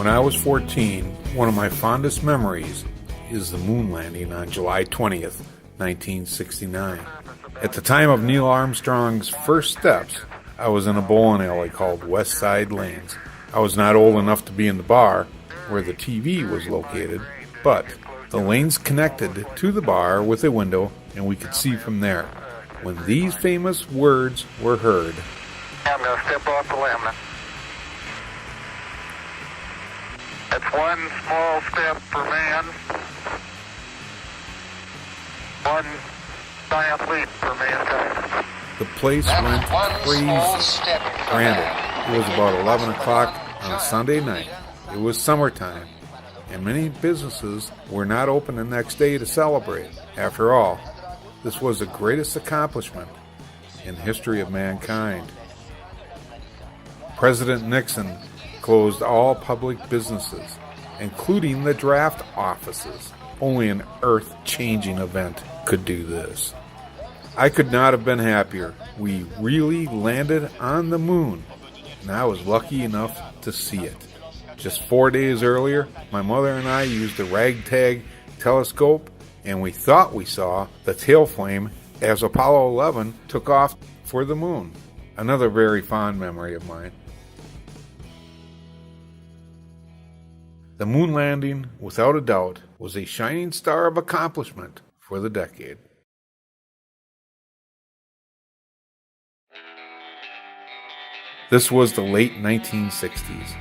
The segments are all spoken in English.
When I was 14, one of my fondest memories is the moon landing on July 20th, 1969. At the time of Neil Armstrong's first steps, I was in a bowling alley called West Side Lanes. I was not old enough to be in the bar where the TV was located, but the lanes connected to the bar with a window, and we could see from there. When these famous words were heard, I'm going to step off the limb. It's one small step for man, one giant leap for mankind. the place went crazy. Granted, it was about 11 o'clock on a Sunday night. It was summertime, and many businesses were not open the next day to celebrate. After all, this was the greatest accomplishment in the history of mankind. President Nixon closed all public businesses, including the draft offices. Only an earth-changing event could do this. I could not have been happier. We really landed on the moon, and I was lucky enough to see it. Just 4 days earlier, my mother and I used the ragtag telescope, and we thought we saw the tail flame as Apollo 11 took off for the moon. Another very fond memory of mine. The moon landing, without a doubt, was a shining star of accomplishment for the decade. This was the late 1960s.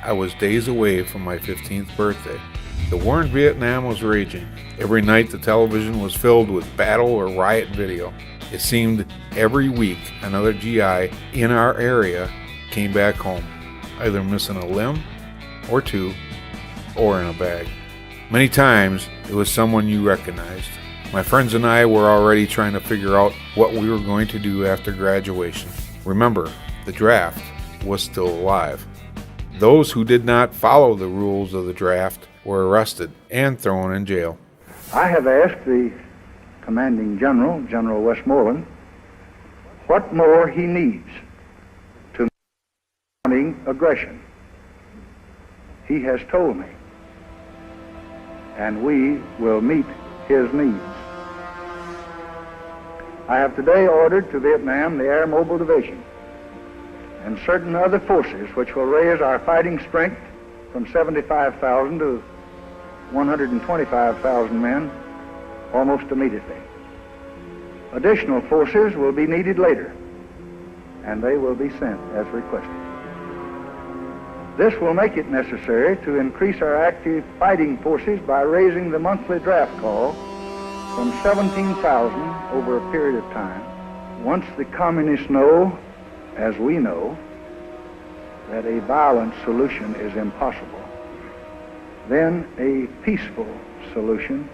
I was days away from my 15th birthday. The war in Vietnam was raging. Every night the television was filled with battle or riot video. It seemed every week another GI in our area came back home, either missing a limb or two, or in a bag. Many times it was someone you recognized. My friends and I were already trying to figure out what we were going to do after graduation. Remember, the draft was still alive. Those who did not follow the rules of the draft were arrested and thrown in jail. I have asked the commanding general, General Westmoreland, what more he needs to mounting aggression. He has told me, and we will meet his needs. I have today ordered to Vietnam the Air Mobile Division and certain other forces which will raise our fighting strength from 75,000 to 125,000 men almost immediately. Additional forces will be needed later, and they will be sent as requested. This will make it necessary to increase our active fighting forces by raising the monthly draft call from 17,000 over a period of time. Once the communists know, as we know, that a violent solution is impossible, then a peaceful solution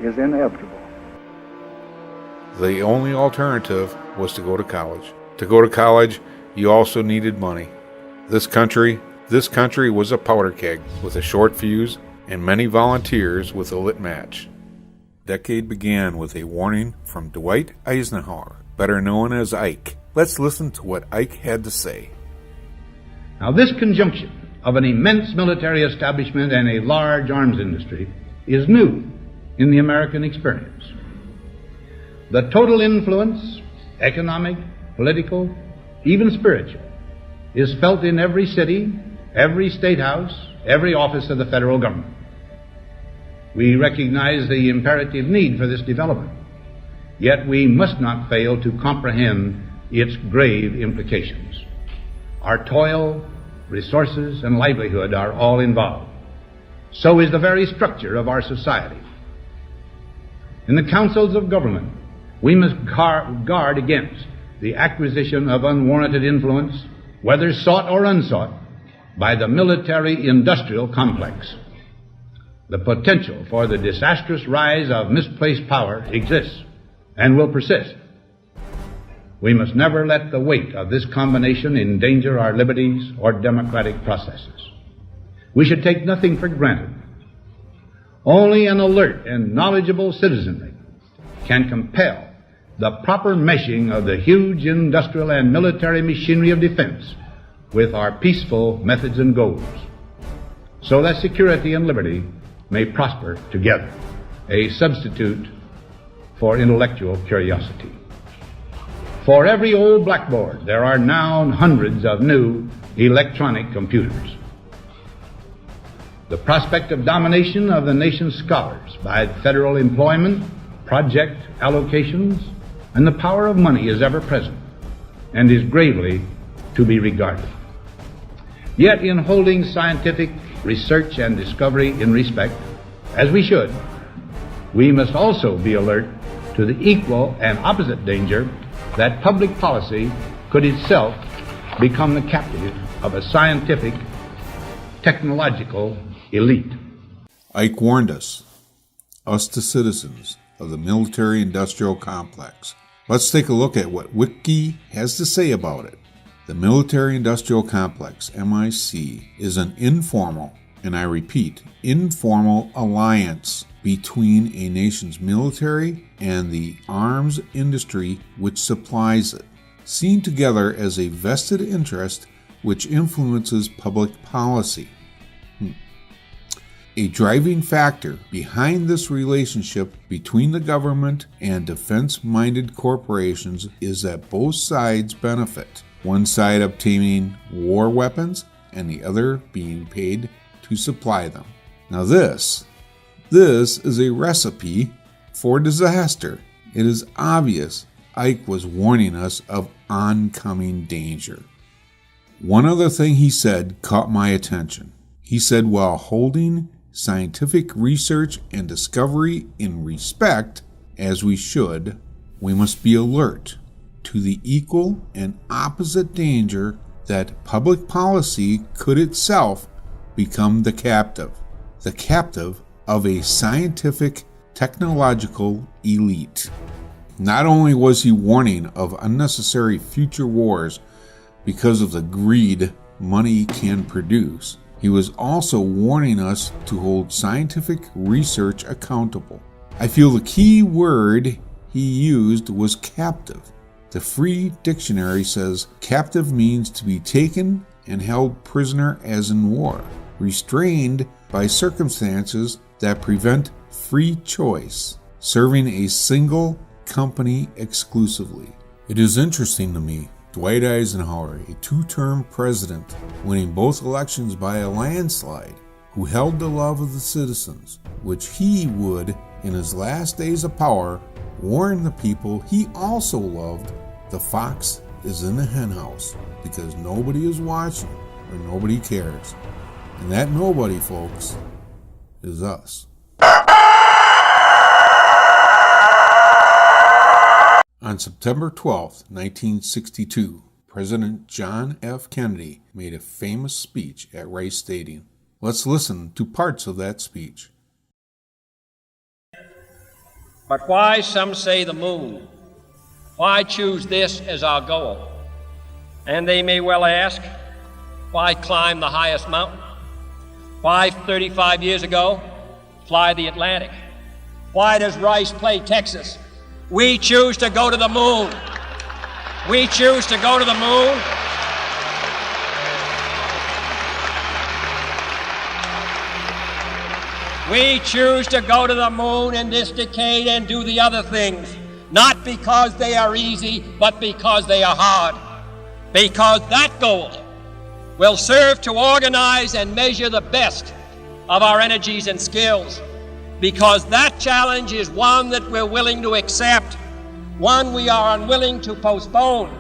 is inevitable. The only alternative was to go to college. To go to college, you also needed money. This country was a powder keg with a short fuse and many volunteers with a lit match. The decade began with a warning from Dwight Eisenhower, better known as Ike. Let's listen to what Ike had to say. Now, this conjunction of an immense military establishment and a large arms industry is new in the American experience. The total influence, economic, political, even spiritual, is felt in every city, every state house, every office of the federal government. We recognize the imperative need for this development, yet we must not fail to comprehend its grave implications. Our toil, resources, and livelihood are all involved. So is the very structure of our society. In the councils of government, we must guard against the acquisition of unwarranted influence, whether sought or unsought, by the military-industrial complex. The potential for the disastrous rise of misplaced power exists and will persist. We must never let the weight of this combination endanger our liberties or democratic processes. We should take nothing for granted. Only an alert and knowledgeable citizenry can compel the proper meshing of the huge industrial and military machinery of defense with our peaceful methods and goals. so that security and liberty may prosper together, a substitute for intellectual curiosity. For every old blackboard, there are now hundreds of new electronic computers. The prospect of domination of the nation's scholars by federal employment, project allocations, and the power of money is ever present and is gravely to be regarded. Yet in holding scientific research and discovery in respect, as we should, we must also be alert to the equal and opposite danger that public policy could itself become the captive of a scientific, technological elite. Ike warned us the citizens of the military-industrial complex. Let's take a look at what Wiki has to say about it. The military-industrial complex, MIC, is an informal, and I repeat, informal alliance between a nation's military and the arms industry which supplies it, seen together as a vested interest which influences public policy. A driving factor behind this relationship between the government and defense-minded corporations is that both sides benefit, one side obtaining war weapons and the other being paid to supply them. Now this is a recipe for disaster. It is obvious Ike was warning us of oncoming danger. One other thing he said caught my attention. He said while holding scientific research and discovery in respect, as we should, we must be alert to the equal and opposite danger that public policy could itself become the captive of a scientific technological elite. Not only was he warning of unnecessary future wars because of the greed money can produce, he was also warning us to hold scientific research accountable. I feel the key word he used was captive. The Free Dictionary says captive means to be taken and held prisoner as in war, restrained by circumstances that prevent free choice, serving a single company exclusively. It is interesting to me, Dwight Eisenhower, a two-term president, winning both elections by a landslide, who held the love of the citizens, which he would, in his last days of power, warn the people he also loved, the fox is in the henhouse, because nobody is watching or nobody cares. And that nobody, folks, is us. On September 12, 1962, President John F. Kennedy made a famous speech at Rice Stadium. Let's listen to parts of that speech. But why, some say, the moon? Why choose this as our goal? And they may well ask, why climb the highest mountain? Why, 35 years ago, fly the Atlantic? Why does Rice play Texas? We choose to go to the moon. We choose to go to the moon. We choose to go to the moon in this decade and do the other things, not because they are easy, but because they are hard. Because that goal will serve to organize and measure the best of our energies and skills. Because that challenge is one that we're willing to accept, one we are unwilling to postpone,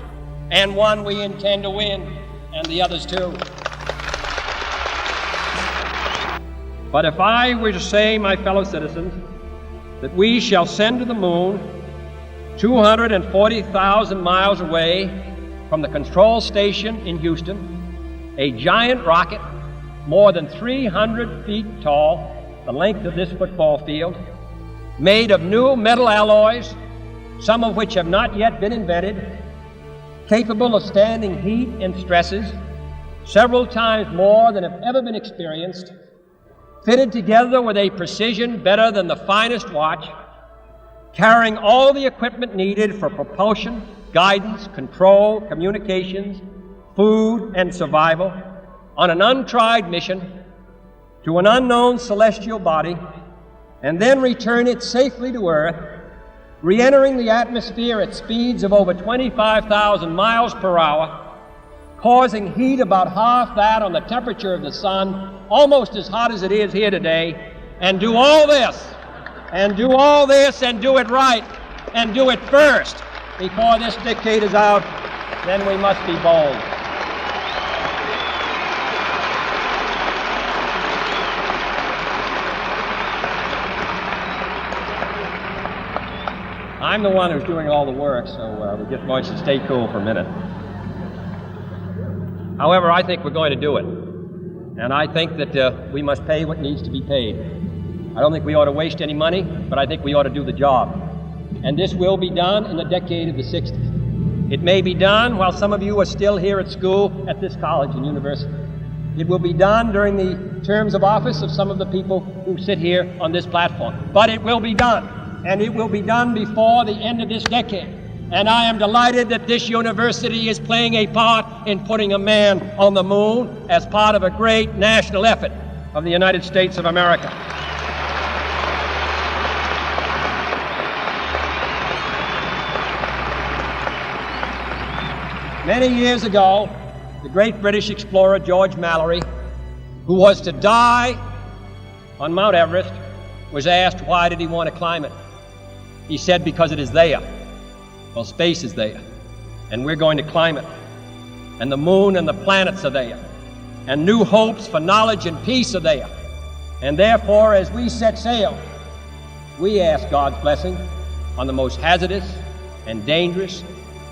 and one we intend to win, and the others too. But if I were to say, my fellow citizens, that we shall send to the moon 240,000 miles away from the control station in Houston, a giant rocket more than 300 feet tall, the length of this football field, made of new metal alloys, some of which have not yet been invented, capable of standing heat and stresses several times more than have ever been experienced, fitted together with a precision better than the finest watch, carrying all the equipment needed for propulsion, guidance, control, communications, food, and survival on an untried mission to an unknown celestial body and then return it safely to Earth, re-entering the atmosphere at speeds of over 25,000 miles per hour, causing heat about half that on the temperature of the sun, almost as hot as it is here today, and do all this, and do it right, and do it first before this decade is out, then we must be bold. I'm the one who's doing all the work, so we just want you to stay cool for a minute. However, I think we're going to do it. And I think that we must pay what needs to be paid. I don't think we ought to waste any money, but I think we ought to do the job. And this will be done in the decade of the 60s. It may be done while some of you are still here at school at this college and university. It will be done during the terms of office of some of the people who sit here on this platform. But it will be done. And it will be done before the end of this decade. And I am delighted that this university is playing a part in putting a man on the moon as part of a great national effort of the United States of America. Many years ago, the great British explorer George Mallory, who was to die on Mount Everest, was asked why did he want to climb it. He said, because it is there. Well, space is there, and we're going to climb it. And the moon and the planets are there. And new hopes for knowledge and peace are there. And therefore, as we set sail, we ask God's blessing on the most hazardous and dangerous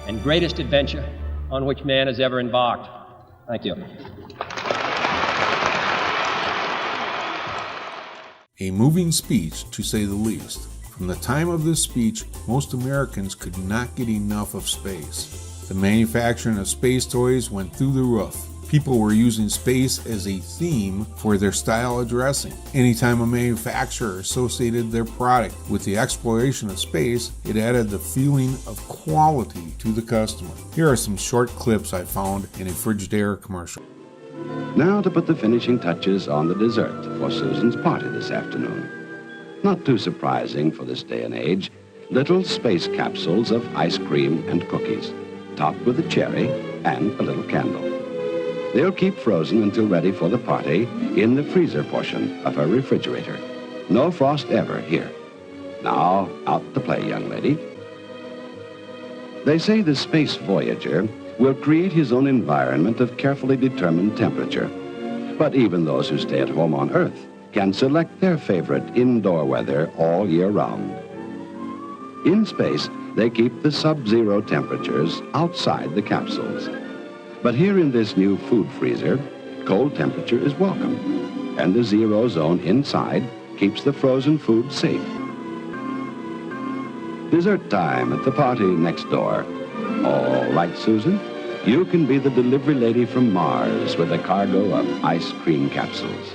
and greatest adventure on which man has ever embarked. Thank you. A moving speech, to say the least. From the time of this speech, most Americans could not get enough of space. The manufacturing of space toys went through the roof. People were using space as a theme for their style of dressing. Anytime a manufacturer associated their product with the exploration of space, it added the feeling of quality to the customer. Here are some short clips I found in a Frigidaire commercial. Now to put the finishing touches on the dessert for Susan's party this afternoon. Not too surprising for this day and age, little space capsules of ice cream and cookies, topped with a cherry and a little candle. They'll keep frozen until ready for the party in the freezer portion of her refrigerator. No frost ever here. Now, out to play, young lady. They say the space voyager will create his own environment of carefully determined temperature. But even those who stay at home on Earth can select their favorite indoor weather all year round. In space, they keep the sub-zero temperatures outside the capsules. But here in this new food freezer, cold temperature is welcome, and the zero zone inside keeps the frozen food safe. Dessert time at the party next door. All right, Susan, you can be the delivery lady from Mars with a cargo of ice cream capsules.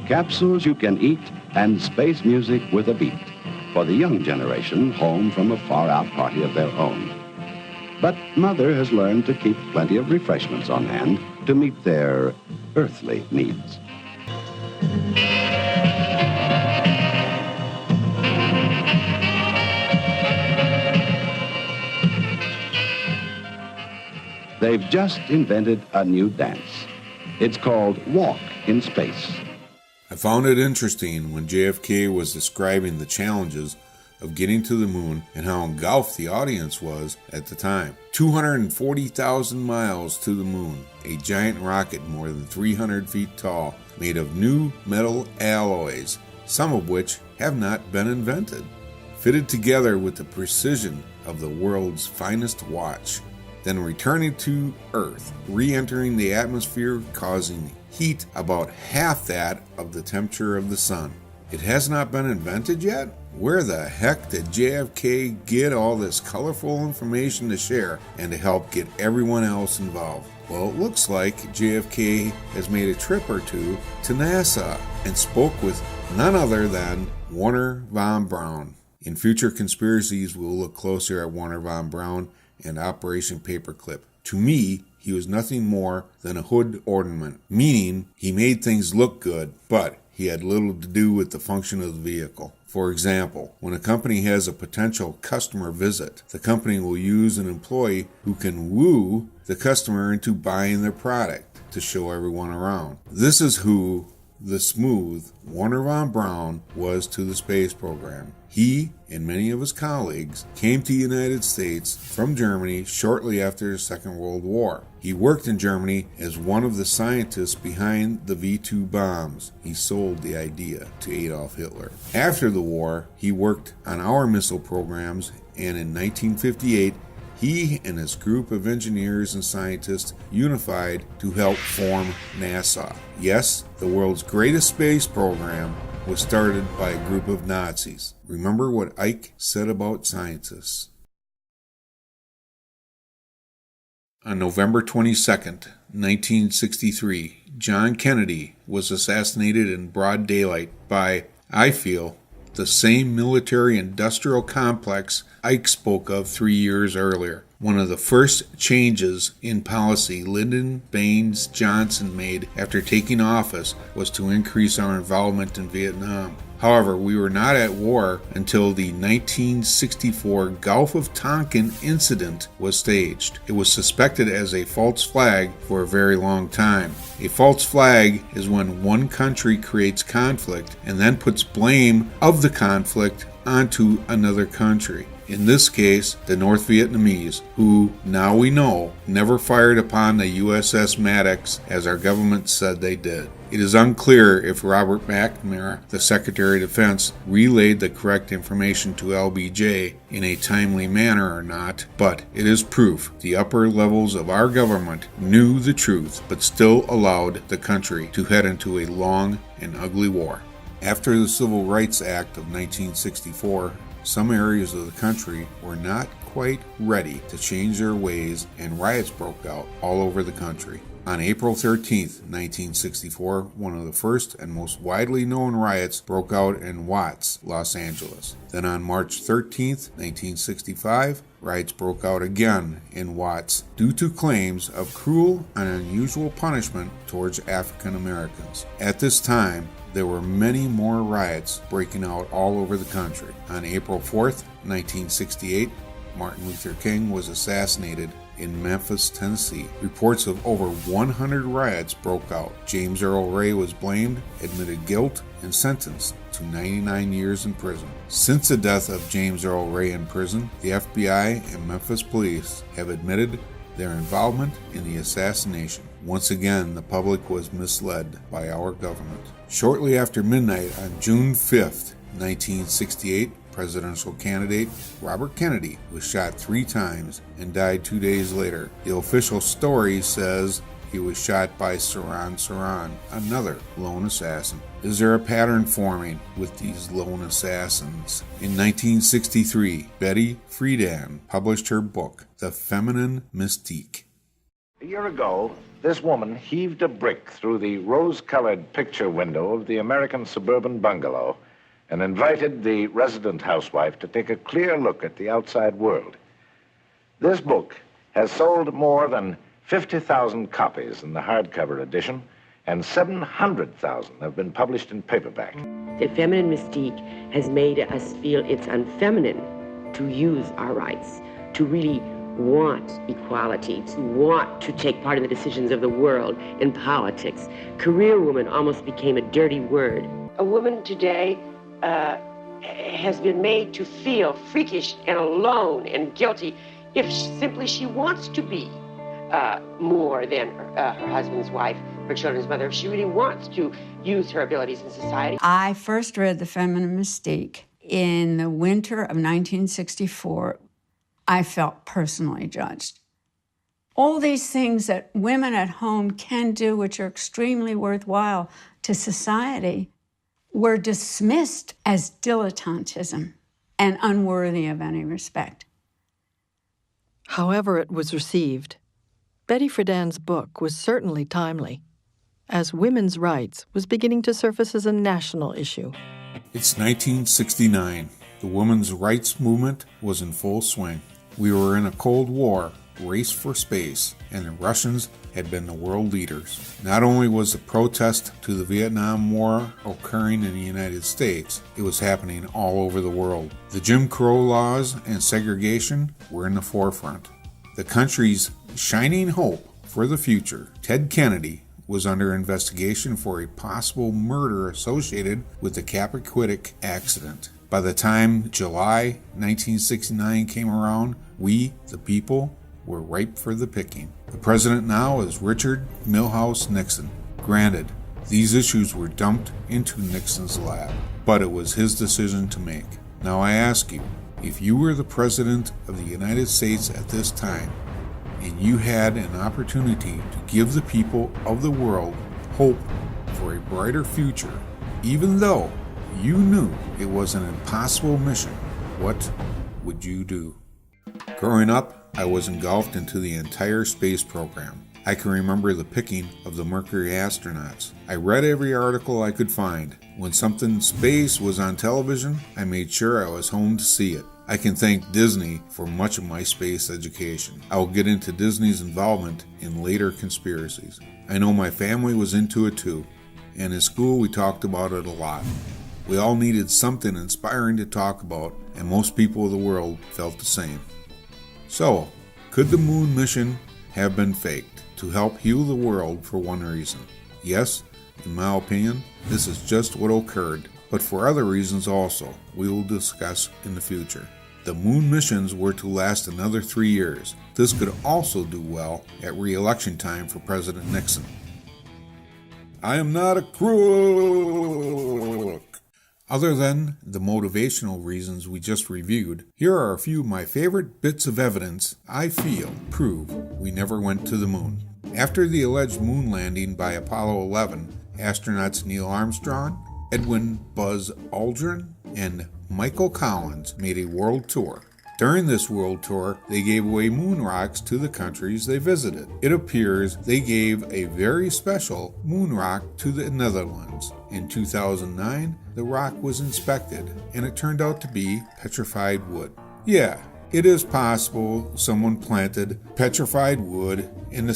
Capsules you can eat and space music with a beat for the young generation home from a far-out party of their own. But Mother has learned to keep plenty of refreshments on hand to meet their earthly needs. They've just invented a new dance. It's called Walk in Space. I found it interesting when JFK was describing the challenges of getting to the moon and how engulfed the audience was at the time. 240,000 miles to the moon, a giant rocket more than 300 feet tall, made of new metal alloys, some of which have not been invented, fitted together with the precision of the world's finest watch, then returning to Earth, re-entering the atmosphere, causing heat about half that of the temperature of the sun. It has not been invented yet? Where the heck did JFK get all this colorful information to share and to help get everyone else involved? Well, it looks like JFK has made a trip or two to NASA and spoke with none other than Wernher von Braun. In future conspiracies, we'll look closer at Wernher von Braun and Operation Paperclip. To me, He was nothing more than a hood ornament, meaning he made things look good, but he had little to do with the function of the vehicle. For example, when a company has a potential customer visit, the company will use an employee who can woo the customer into buying their product to show everyone around. This is who the smooth Wernher von Braun was to the space program. He and many of his colleagues came to the United States from Germany shortly after the Second World War. He worked in Germany as one of the scientists behind the V-2 bombs. He sold the idea to Adolf Hitler. After the war, he worked on our missile programs, and in 1958, he and his group of engineers and scientists unified to help form NASA. Yes, the world's greatest space program was started by a group of Nazis. Remember what Ike said about scientists. On November 22, 1963, John Kennedy was assassinated in broad daylight by, I feel, the same military-industrial complex Ike spoke of 3 years earlier. One of the first changes in policy Lyndon Baines Johnson made after taking office was to increase our involvement in Vietnam. However, we were not at war until the 1964 Gulf of Tonkin incident was staged. It was suspected as a false flag for a very long time. A false flag is when one country creates conflict and then puts blame of the conflict onto another country. In this case, the North Vietnamese, who, now we know, never fired upon the USS Maddox as our government said they did. It is unclear if Robert McNamara, the Secretary of Defense, relayed the correct information to LBJ in a timely manner or not, but it is proof the upper levels of our government knew the truth but still allowed the country to head into a long and ugly war. After the Civil Rights Act of 1964, some areas of the country were not quite ready to change their ways, and riots broke out all over the country. On April 13, 1964, one of the first and most widely known riots broke out in Watts, Los Angeles. Then on March 13, 1965, riots broke out again in Watts due to claims of cruel and unusual punishment towards African Americans. At this time, there were many more riots breaking out all over the country. On April 4, 1968, Martin Luther King was assassinated in Memphis, Tennessee. Reports of over 100 riots broke out. James Earl Ray was blamed, admitted guilt, and sentenced to 99 years in prison. Since the death of James Earl Ray in prison, the FBI and Memphis police have admitted their involvement in the assassination. Once again, the public was misled by our government. Shortly after midnight on June 5, 1968, presidential candidate Robert Kennedy was shot 3 times and died 2 days later. The official story says he was shot by Sirhan Sirhan, another lone assassin. Is there a pattern forming with these lone assassins? In 1963, Betty Friedan published her book, The Feminine Mystique. A year ago, this woman heaved a brick through the rose-colored picture window of the American suburban bungalow and invited the resident housewife to take a clear look at the outside world. This book has sold more than 50,000 copies in the hardcover edition, and 700,000 have been published in paperback. The feminine mystique has made us feel it's unfeminine to use our rights, to really want equality, to want to take part in the decisions of the world in politics. Career woman almost became a dirty word. A woman today has been made to feel freakish and alone and guilty if simply she wants to be more than her husband's wife, her children's mother, if she really wants to use her abilities in society. I first read The Feminine Mystique in the winter of 1964. I felt personally judged. All these things that women at home can do, which are extremely worthwhile to society, were dismissed as dilettantism and unworthy of any respect. However it was received, Betty Friedan's book was certainly timely, as women's rights was beginning to surface as a national issue. It's 1969. The women's rights movement was in full swing. We were in a Cold War race for space, and the Russians had been the world leaders. Not only was the protest to the Vietnam War occurring in the United States, it was happening all over the world. The Jim Crow laws and segregation were in the forefront. The country's shining hope for the future, Ted Kennedy, was under investigation for a possible murder associated with the Chappaquiddick accident. By the time July 1969 came around, we, the people, were ripe for the picking. The president now is Richard Milhous Nixon. Granted, these issues were dumped into Nixon's lap, but it was his decision to make. Now I ask you, if you were the president of the United States at this time, and you had an opportunity to give the people of the world hope for a brighter future, even though you knew it was an impossible mission, what would you do? Growing up, I was engulfed into the entire space program. I can remember the picking of the Mercury astronauts. I read every article I could find. When something space was on television, I made sure I was home to see it. I can thank Disney for much of my space education. I will get into Disney's involvement in later conspiracies. I know my family was into it too, and in school we talked about it a lot. We all needed something inspiring to talk about, and most people of the world felt the same. So, could the moon mission have been faked to help heal the world for one reason? Yes, in my opinion, this is just what occurred, but for other reasons also, we will discuss in the future. The moon missions were to last another 3 years. This could also do well at re-election time for President Nixon. I am not a crook. Other than the motivational reasons we just reviewed, here are a few of my favorite bits of evidence I feel prove we never went to the moon. After the alleged moon landing by Apollo 11, astronauts Neil Armstrong, Edwin Buzz Aldrin, and Michael Collins made a world tour. During this world tour, they gave away moon rocks to the countries they visited. It appears they gave a very special moon rock to the Netherlands. In 2009, the rock was inspected, and it turned out to be petrified wood. Yeah, it is possible someone planted petrified wood in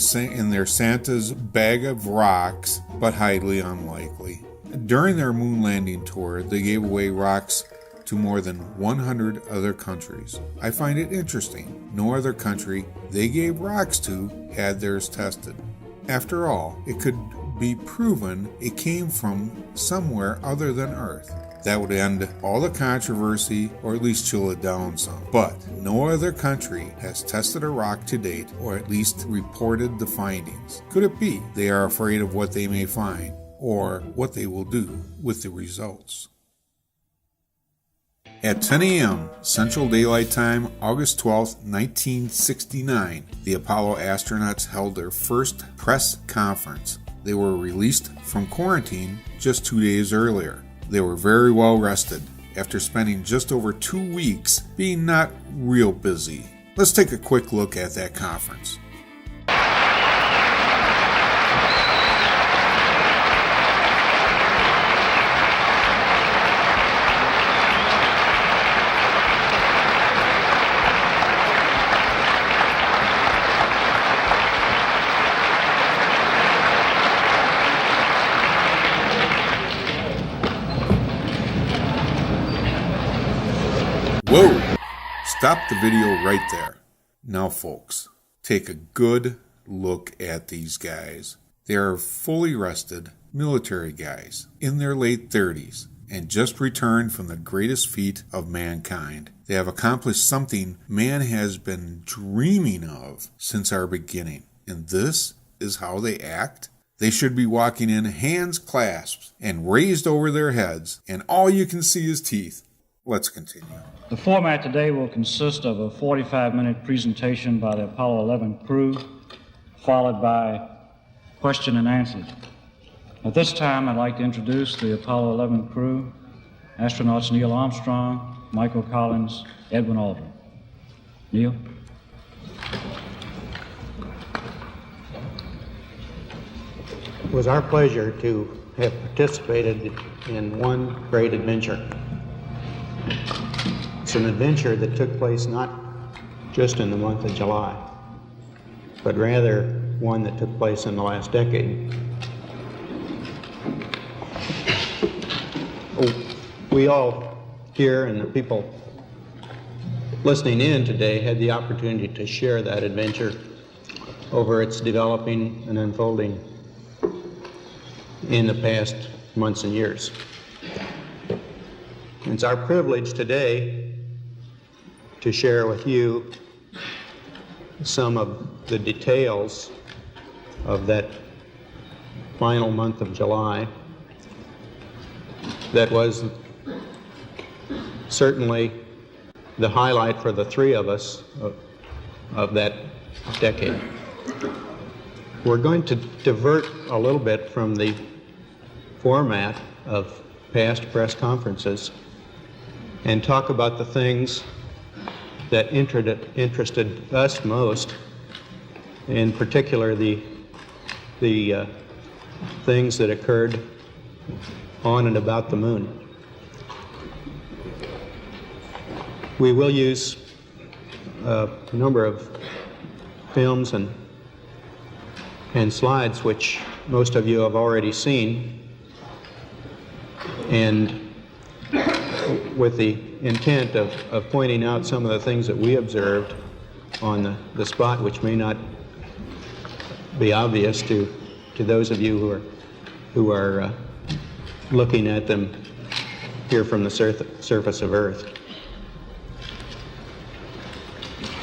their Santa's bag of rocks, but highly unlikely. During their moon landing tour, they gave away rocks to more than 100 other countries. I find it interesting. No other country they gave rocks to had theirs tested. After all, it could be proven it came from somewhere other than Earth. That would end all the controversy, or at least chill it down some. But no other country has tested a rock to date, or at least reported the findings. Could it be they are afraid of what they may find, or what they will do with the results? At 10 a.m. Central Daylight Time, August 12, 1969, the Apollo astronauts held their first press conference. They were released from quarantine just 2 days earlier. They were very well rested after spending just over 2 weeks being not real busy. Let's take a quick look at that conference. Whoa! Stop the video right there. Now, folks, take a good look at these guys. They are fully rested military guys in their late 30s and just returned from the greatest feat of mankind. They have accomplished something man has been dreaming of since our beginning. And this is how they act? They should be walking in hands clasped and raised over their heads, and all you can see is teeth. Let's continue. The format today will consist of a 45-minute presentation by the Apollo 11 crew, followed by question and answers. At this time, I'd like to introduce the Apollo 11 crew, astronauts Neil Armstrong, Michael Collins, Edwin Aldrin. Neil? It was our pleasure to have participated in one great adventure. It's an adventure that took place not just in the month of July, but rather one that took place in the last decade. We all here and the people listening in today had the opportunity to share that adventure over its developing and unfolding in the past months and years. It's our privilege today to share with you some of the details of that final month of July that was certainly the highlight for the three of us of that decade. We're going to divert a little bit from the format of past press conferences and talk about the things that interested us most, in particular the things that occurred on and about the moon. We will use a number of films and slides which most of you have already seen, and with the intent of pointing out some of the things that we observed on the spot which may not be obvious to those of you who are looking at them here from the surface of Earth.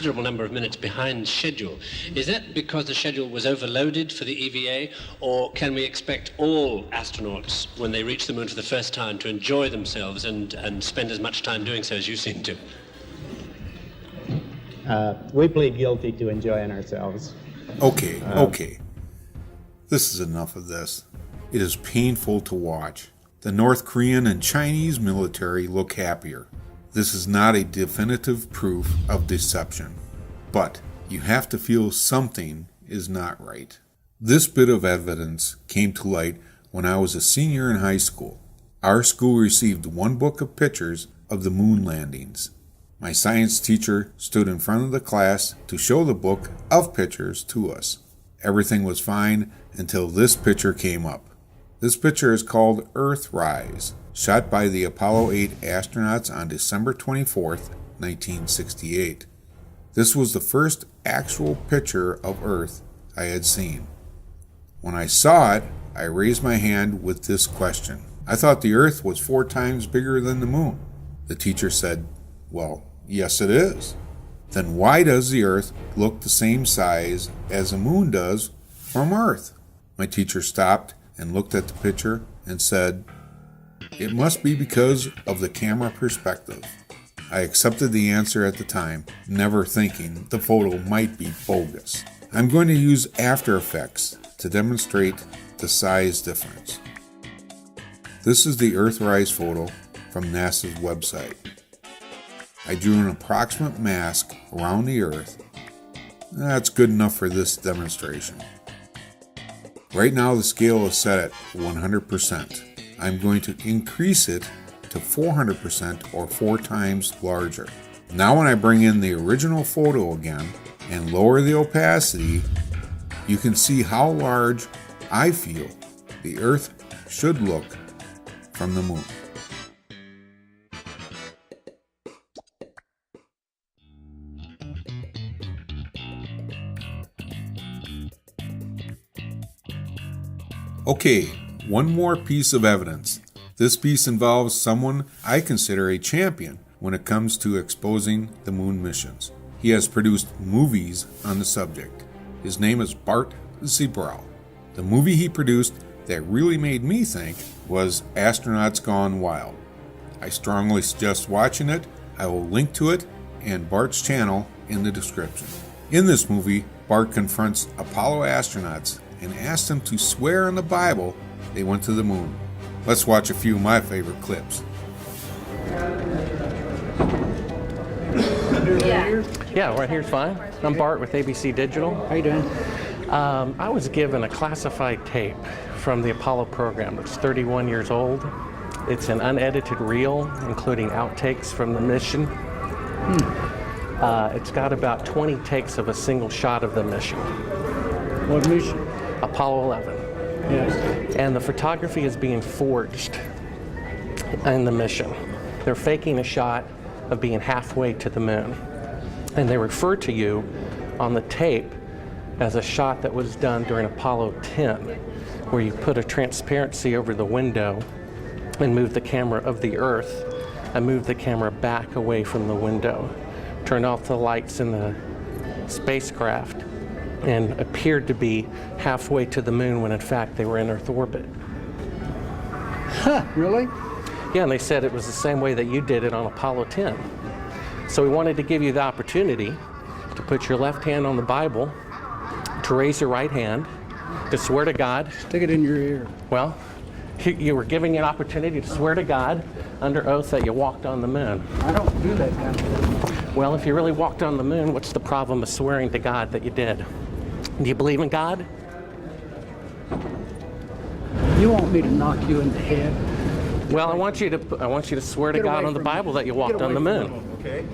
Considerable number of minutes behind schedule. Is that because the schedule was overloaded for the EVA, or can we expect all astronauts, when they reach the moon for the first time, to enjoy themselves and spend as much time doing so as you seem to? We plead guilty to enjoying ourselves. Okay. This is enough of this. It is painful to watch. The North Korean and Chinese military look happier. This is not a definitive proof of deception, but you have to feel something is not right. This bit of evidence came to light when I was a senior in high school. Our school received one book of pictures of the moon landings. My science teacher stood in front of the class to show the book of pictures to us. Everything was fine until this picture came up. This picture is called Earthrise, shot by the Apollo 8 astronauts on December 24th, 1968. This was the first actual picture of Earth I had seen. When I saw it, I raised my hand with this question. I thought the Earth was 4 times bigger than the moon. The teacher said, "Well, yes it is." Then why does the Earth look the same size as the moon does from Earth? My teacher stopped and looked at the picture and said, "It must be because of the camera perspective." I accepted the answer at the time, never thinking the photo might be bogus. I'm going to use After Effects to demonstrate the size difference. This is the Earthrise photo from NASA's website. I drew an approximate mask around the Earth. That's good enough for this demonstration. Right now the scale is set at 100%. I'm going to increase it to 400% or 4 times larger. Now when I bring in the original photo again and lower the opacity, you can see how large I feel the Earth should look from the moon. Okay, one more piece of evidence. This piece involves someone I consider a champion when it comes to exposing the moon missions. He has produced movies on the subject. His name is Bart Ziebral. The movie he produced that really made me think was Astronauts Gone Wild. I strongly suggest watching it. I will link to it and Bart's channel in the description. In this movie, Bart confronts Apollo astronauts and asks them to swear on the Bible they went to the moon. Let's watch a few of my favorite clips. Yeah, right here's fine. I'm Bart with ABC Digital. How you doing? I was given a classified tape from the Apollo program. It's 31 years old. It's an unedited reel, including outtakes from the mission. It's got about 20 takes of a single shot of the mission. What mission? Apollo 11. Yes. And the photography is being forged in the mission. They're faking a shot of being halfway to the moon. And they refer to you on the tape as a shot that was done during Apollo 10, where you put a transparency over the window and move the camera of the Earth and move the camera back away from the window, turned off the lights in the spacecraft, and appeared to be halfway to the moon when in fact they were in Earth orbit. Huh, really? Yeah, and they said it was the same way that you did it on Apollo 10. So we wanted to give you the opportunity to put your left hand on the Bible, to raise your right hand, to swear to God. Stick it in your ear. Well, you were giving you an opportunity to swear to God under oath that you walked on the moon. I don't do that kind of thing. Well, if you really walked on the moon, what's the problem of swearing to God that you did? Do you believe in God? You want me to knock you in the head? Well, I want you to swear to God on the Bible that you walked on the moon. Okay.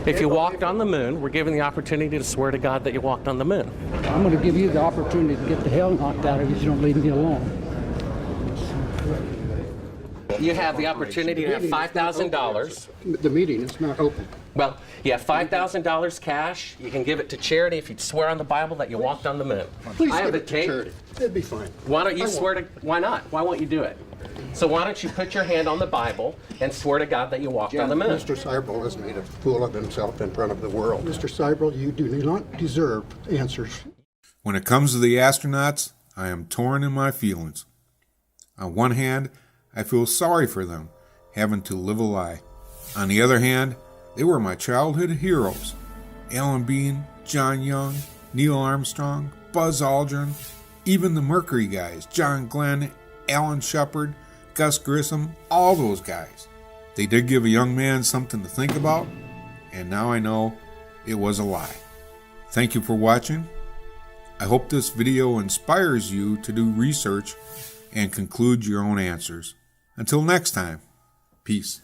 If you walked on the moon, we're given the opportunity to swear to God that you walked on the moon. I'm going to give you the opportunity to get the hell knocked out of you if you don't leave me alone. You have the opportunity to have $5,000. The meeting is not open. Well, you have $5,000 cash. You can give it to charity if you swear on the Bible that you walked on the moon. Please I have give the it to tape. charity. It'd be fine. Why don't you swear to? Why not? Why won't you do it? So why don't you put your hand on the Bible and swear to God that you walked on the moon? Mr. Seibel has made a fool of himself in front of the world. Mr. Seibel, you do not deserve answers. When it comes to the astronauts, I am torn in my feelings. On one hand, I feel sorry for them, having to live a lie. On the other hand, they were my childhood heroes. Alan Bean, John Young, Neil Armstrong, Buzz Aldrin, even the Mercury guys, John Glenn, Alan Shepard, Gus Grissom, all those guys. They did give a young man something to think about, and now I know it was a lie. Thank you for watching. I hope this video inspires you to do research and conclude your own answers. Until next time, peace.